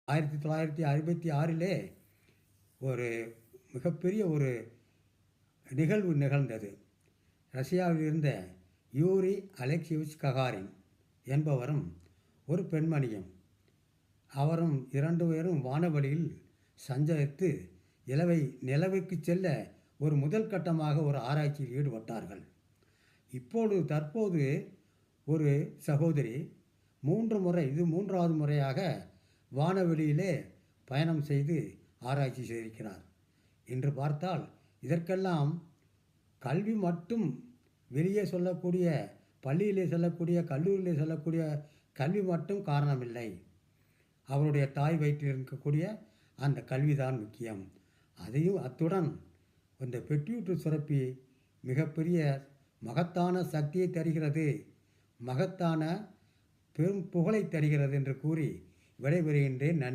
1966 ஒரு மிகப்பெரிய ஒரு நிகழ்வு நிகழ்ந்தது. ரஷ்யாவில் இருந்த யூரி அலெக்சியவிச் ககாரின் என்பவரும் ஒரு பெண்மணியும் அவரும் 2 பேரும் வானவெளியில் சஞ்சரித்து நிலவுக்கு செல்ல ஒரு முதல் கட்டமாக ஒரு ஆராய்ச்சியில் ஈடுபட்டார்கள். தற்போது ஒரு சகோதரி 3 முறை, இது 3வது முறையாக வானவெளியிலே பயணம் செய்து ஆராய்ச்சி செய்திருக்கிறார். என்று பார்த்தால் இதற்கெல்லாம் கல்வி மட்டும், வெளியே சொல்லக்கூடிய பள்ளியிலே சொல்லக்கூடிய, கல்லூரியிலே சொல்லக்கூடிய கல்வி மட்டும் காரணமில்லை. அவருடைய தாய் வயிற்றில் இருக்கக்கூடிய அந்த கல்விதான் முக்கியம். அத்துடன் இந்த பெட்யூட்டரி சுரப்பி மிகப்பெரிய மகத்தான சக்தியை தருகிறது, மகத்தான பெரும் புகழை தருகிறது என்று கூறி விடைபெறுகின்றேன். நன்றி.